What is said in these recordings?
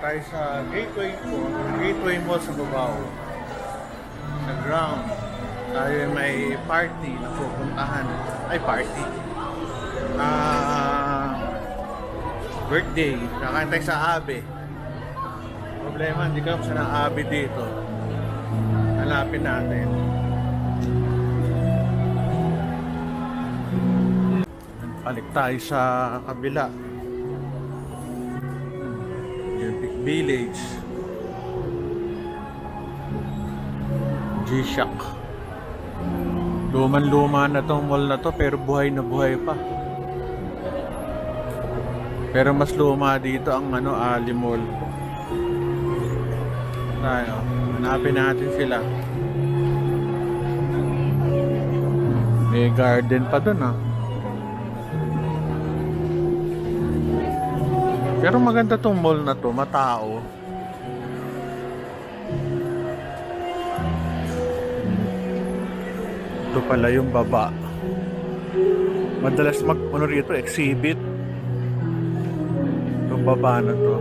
tayo sa Gateway po. Gateway Mall sa Babao. Sa ground. Tayo may party na pupuntahan. Ay, party. Birthday. Kakain tayo sa Abe. Problema, hindi ka sa ng Abe dito. Hanapin natin. Balik tayo sa kabila. Olympic Village. G-Shock. Luman-luma na tong mall na to pero buhay na buhay pa. Pero mas luma dito ang Ali Mall. Tayo, hanapin natin sila. May garden pa dun Pero maganda tong mall na to, matao. Ito pala yung baba. Madalas rito, exhibit. Itong baba na to.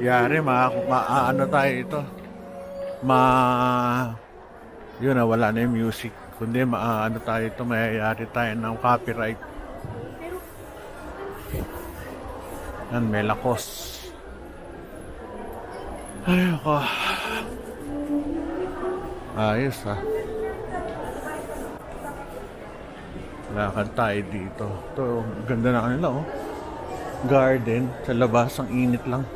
Yari, ano tayo ito. Yun na, wala na yung music. Kundi ano tayo ito, mayayari tayo ng copyright. Yan, may lakos. Ay, ako. Ayos lakad tayo dito. Ito, ganda na kanila Garden, sa labas, ang init lang.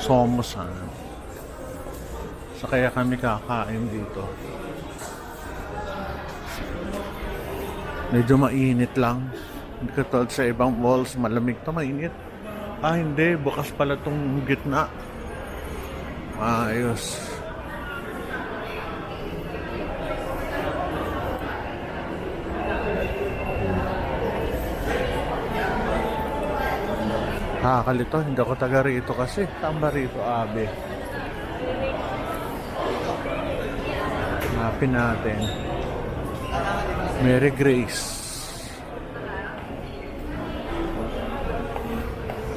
Somos sa kaya kami kakain dito. Medyo mainit lang. Hindi katulad sa ibang malls, malamig to, mainit. Hindi, bukas pala tong gitna. Ayos. Kalito, hindi ako taga rito kasi. Tamba rito, Abe. Hanapin natin. Mary Grace.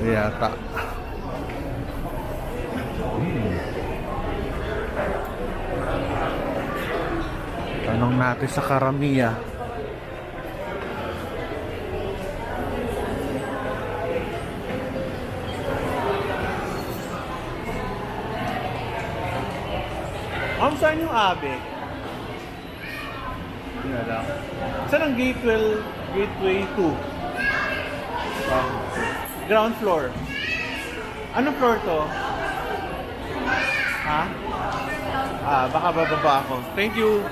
Yata. Tanong natin sa Karamiya. Saan yung Abe? Hindi na lang. Saan ang Gateway 2? Ground floor. Anong floor to? Baka bababa ako. Thank you.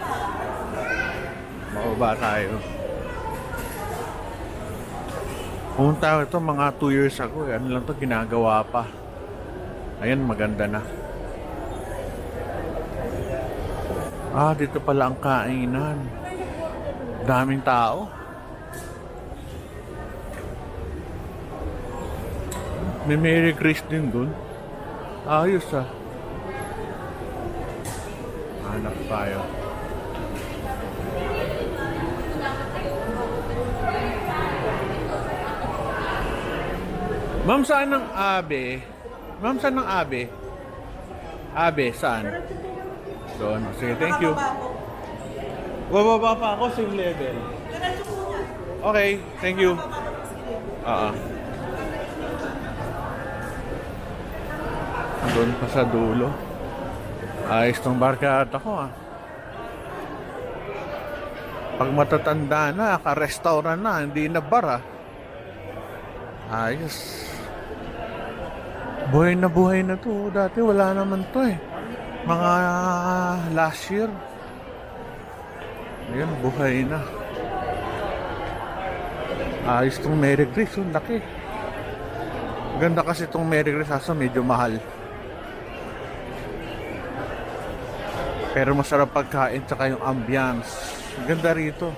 Bababa tayo. Pumunta ito mga 2 years ago. Ano lang to, ginagawa pa. Ayan, maganda na. Dito pala ang kainan. Daming tao. May Mary Grace din dun. Ayos Hanap tayo. Ma'am, saan ang Abe? Ma'am, saan ang Abe? Abe, saan? Doon. Sige, thank you. Bababa pa ako, same level. Okay, thank you. Doon pa sa dulo. Ayos tong barkada ko Pag matatanda na, ka-restaurant na, hindi na bar Ayos. Buhay na to. Dati wala naman to Mga last year. Ayan, buhay na. Ayos tong Mary Grace, laki. Ganda kasi tong Mary Grace, medyo mahal. Pero masarap pagkain, tsaka yung ambience. Ganda rito.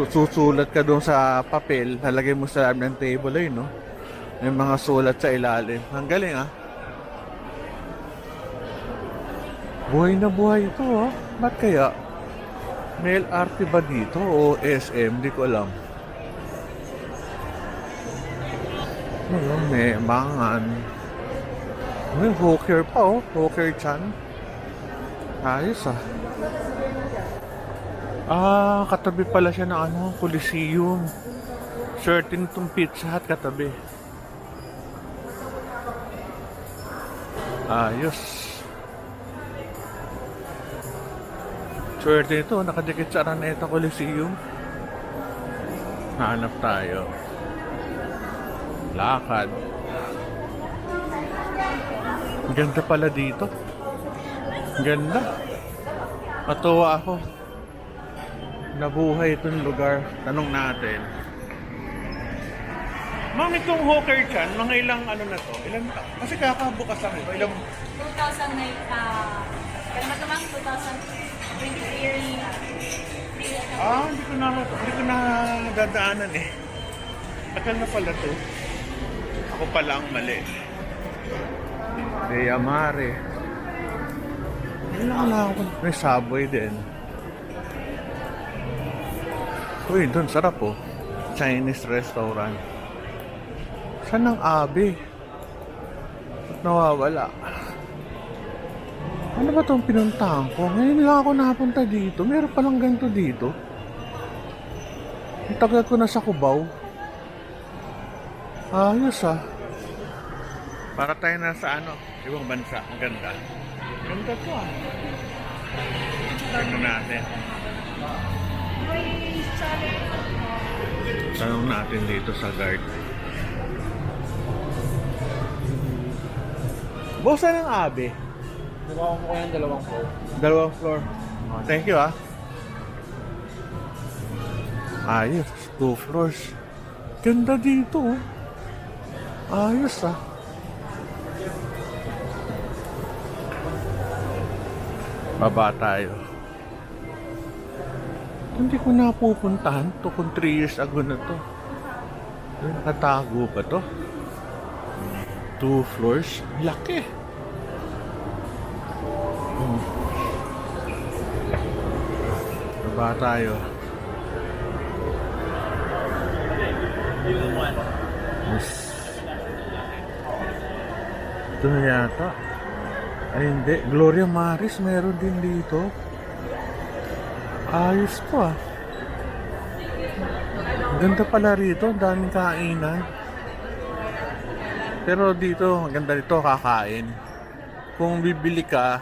Susulat ka doon sa papel, lalagay mo sa ng table May mga sulat sa ilalim. Ang galing Buhay na buhay ito Ba't kaya? May LRT ba dito o SM? Hindi ko alam. Ayun, may mangan. May hawker pa oh. Hawker chan. Ayos ah. Ah, katabi pala siya ng ano, Coliseum. Certain itong Pizza Hut katabi. Ayos. Swerte ito, nakadikit sa Araneta Coliseum. Hanap tayo. Lakad. Ganda pala dito. Ganda. Matuwa ako. Nabuhay itong lugar. Tanong natin. Ma'am, itong Hawker Chan, mga ilang ano na to? Ilang kasi kakabukas ako. Ilang 2008, pero matamang 2023 yearly na. hindi ko na dadaanan eh. Akal na pala to. Ako pala ang mali. Dea Mare. Ilang lang ako. May Subway din. Uy, doon sarap oh. Chinese restaurant. Saan ang Abi? Ba't nawawala? Ano ba itong pinuntahan ko? Ngayon lang ako napunta dito. Meron palang ganito dito. Ang tagal ko na sa Cubao. Ayos ah. Para tayo na sa ano, ibang bansa. Ang ganda. Ganda to ah. Tignan natin. Tanong natin dito sa guard. Boss, saan ang Abi? Dalawang ko yan, dalawang floor. Dalawang floor. Oh, thank you ah. Ayos, 2 floors. Ganda dito oh. Ayos ah. Baba tayo. Hindi ko napupuntahan to kung 3 years ago na to. Nakatago pa to. 2 floors. Laki. Baba tayo. Yes. Ito na yata. Ay hindi. Gloria Maris meron din dito. Ayos to ah. Ganda pala rito. Daming kainan. Pero dito, maganda dito kakain. Kung bibili ka,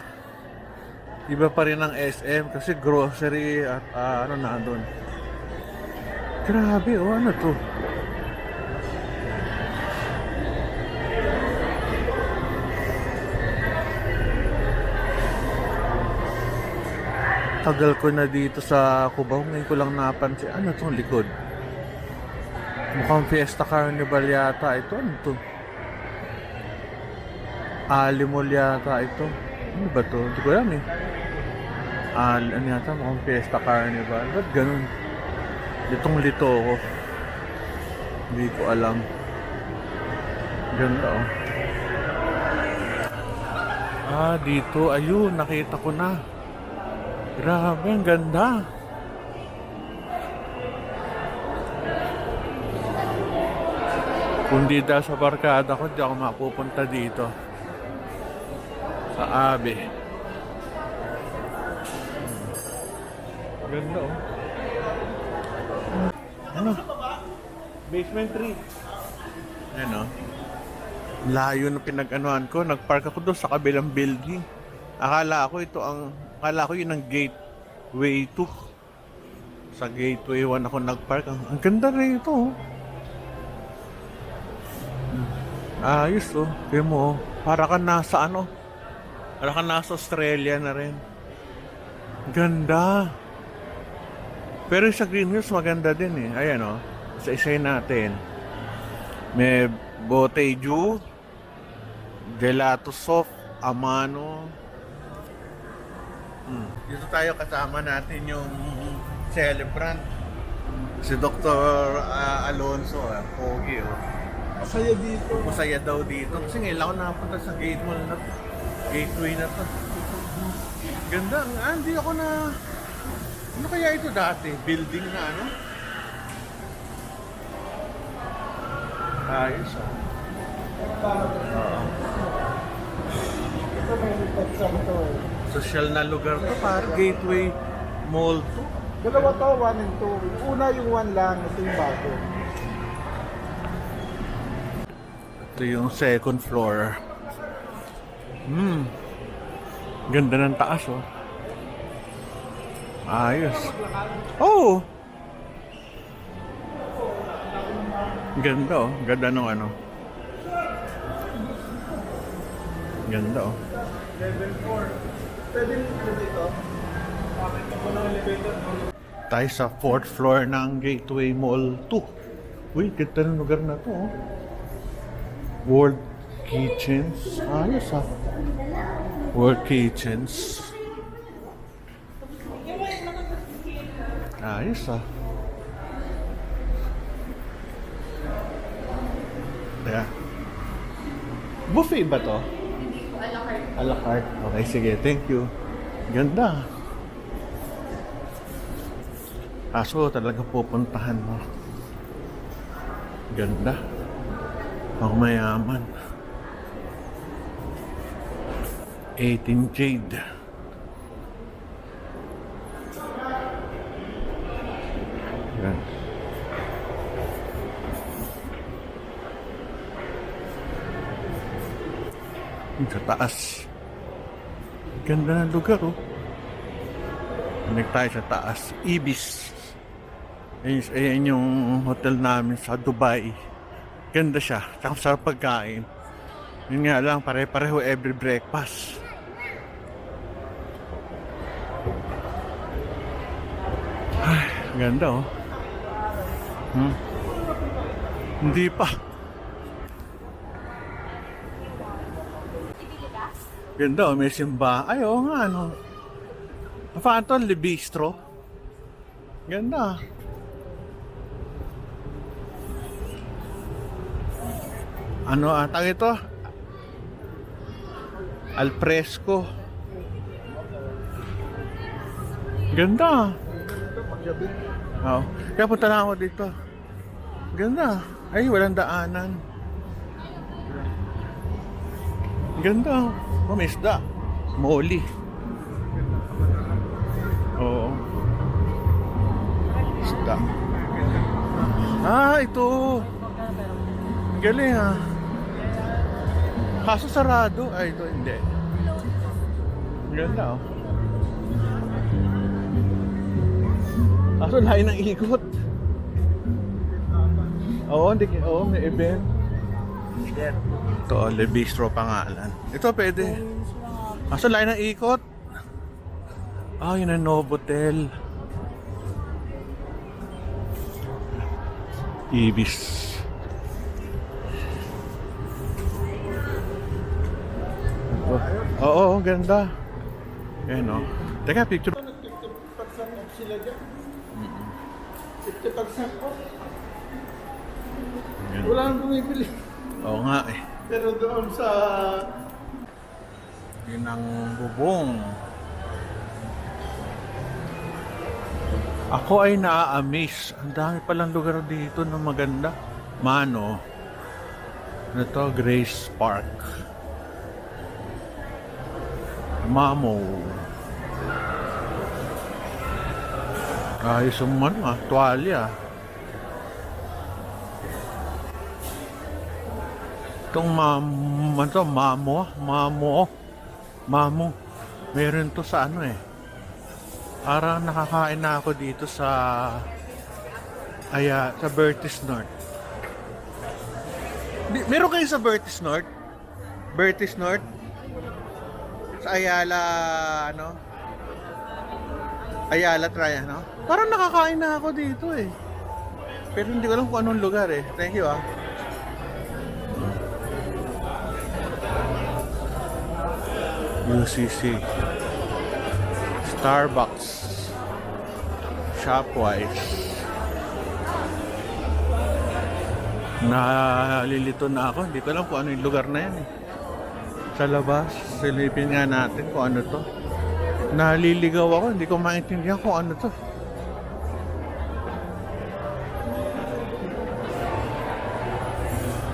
iba pa rin ang SM kasi grocery at ano na doon. Grabe oh, ano to? Tagal ko na dito sa Cubao, ngayon ko lang napansin. Ano tong likod? Mukhang Fiesta Carnival yata ito. Ano to? Alimol yata ito. Ano ba to? Hindi ko alam eh. Ano yata? Mukhang Fiesta Carnival. Ba't ganun? Litong-lito ako. Hindi ko alam. Ganda oh. Dito. Ayun, nakita ko na. Grabe, ang ganda. Kung di dahil sa barkada ko, di ako mapupunta dito. Sa Abi. Ganda oh. Ano? Basement 3. Ano? Layo na pinag-anuhan ko. Nagpark ako doon sa kabilang building. Akala ko yun ang gateway 2. Sa gateway 1 ako nagpark. Ang ganda rin ito oh. Ayos oh. Kaya mo oh. Para ka nasa ano? Para ka nasa Australia na rin. Ganda. Pero sa Green Hills maganda din eh. Ayan oh. Isa-isay natin. May Boteju, Gelato Soft, Amano. Dito tayo kasama natin yung celebrant. Si Dr. Alonso. Pogi oh. Masaya dito. Masaya daw dito. Kasi ngayon ako napunta sa gateway na to. Ganda. Hindi ako na... Ano kaya ito dati? Building na ano? Ayos ah. Oo. Ito may reception to eh. Social na lugar to, par Gateway Mall 2. Dalawa to, 1 and 2. Yung una yung 1 lang, ito yung bago. Ito yung second floor. Ganda ng taas, oh. Ayos. Oh! Ganda, oh. Ganda nung ano. Ganda, oh. Level 4. Pwede mo dito? Bakit mo ng elevator? Tayo sa 4th floor ng Gateway Mall 2. Uy, ganda ng lugar na to, oh. World Kitchens. Ayos, ah. World Kitchens. Ayos, ah. Teka. Buffet ba to? Hindi ko a la carte. A la carte. Okay, sige. Thank you. Ganda. Kaso talaga pupuntahan mo. Ganda. Ang mayaman. 18 Jade. Yan. Yung sa taas. Ganda ng lugar, oh. Balik tayo sa taas. Ibis. Ayan yung hotel namin sa Dubai. Ganda siya. Tsaka sarap pagkain. Yun nga lang, pare-pareho every breakfast. Ay, ganda, oh. Hindi pa. Ganda, oh. May simba. Ay, oo nga, ano. Phantom Le Bistro. Ganda. Ano ata ito? Al fresco. Ganda. Oo. Kaya punta na ako dito. Ganda. Ay, walang daanan. Ganda. Oh, may isda. Moli. Oo. Isda. Ah, ito. Galing, ha. Kaso sarado. Ay, ito hindi. Ganda, oh. Kaso layo ng ikot. Oo, hindi. Oo, may event. Ito, Le Bistro pangalan. Ito pwede. Kaso layo ng ikot. Ah, yun ang Novotel. Ibis. Oo, ganda. Ayan, oh. Teka, picture. 50% off sila dyan. 50% off. Ayan. Wala nang bumibili. Oo nga, eh. Pero doon sa... Yun ang bubong. Ako ay naa-amaze. Ang dami palang lugar dito na maganda. Mano. Ano to? Grace Park. Mamo. Ayos ang ano, tuwalya. Itong mamo. Meron to sa ano, eh. Parang nakakain na ako dito sa sa Bertis North. Meron kayo sa Bertis North? Bertis North? Sa Ayala, ano? Ayala Triangle, no? Parang nakakain na ako dito, eh. Pero hindi ko alam kung anong lugar, eh. Thank you, ah. UCC. Starbucks. Shopwise. Nalilito na ako. Hindi ko alam kung ano yung lugar na yan, eh. Sa labas, silipin nga natin kung ano to. Naliligaw ako. Hindi ko maintindihan kung ano to.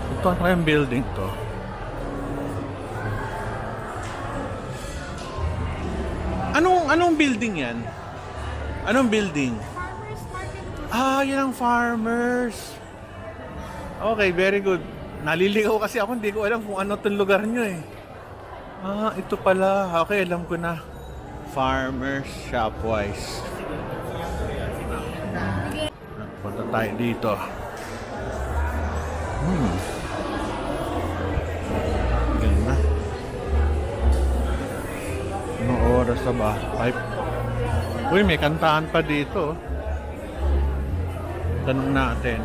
Ito to? Ano kayang building to? Anong building yan? Anong building? Farmers market. Ah, yan ang farmers. Okay, very good. Naliligaw kasi ako, hindi ko alam kung ano itong lugar nyo eh. Ah, ito pala. Okay, alam ko na. Farmers Shopwise. Punta tayo dito. Ganda. Anong oras na ba? 5. Uy, may kantahan pa dito. Tanong natin.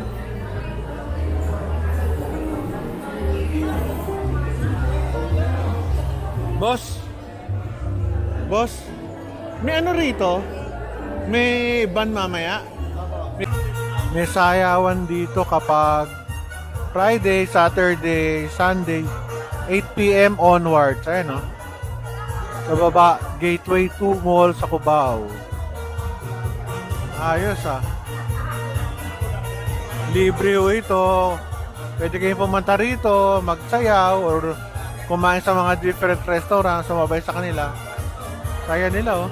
Boss? Boss? May ano rito? May ban mamaya? May sayawan dito kapag Friday, Saturday, Sunday 8 p.m. onwards. Ayan o. Sa baba, Gateway 2 Mall sa Cubao. Ayos ah. Libre ho ito. Pwede kayong pumunta rito, magsayaw, or kumain sa mga different restaurants, sumabay sa kanila. Kaya nila oh.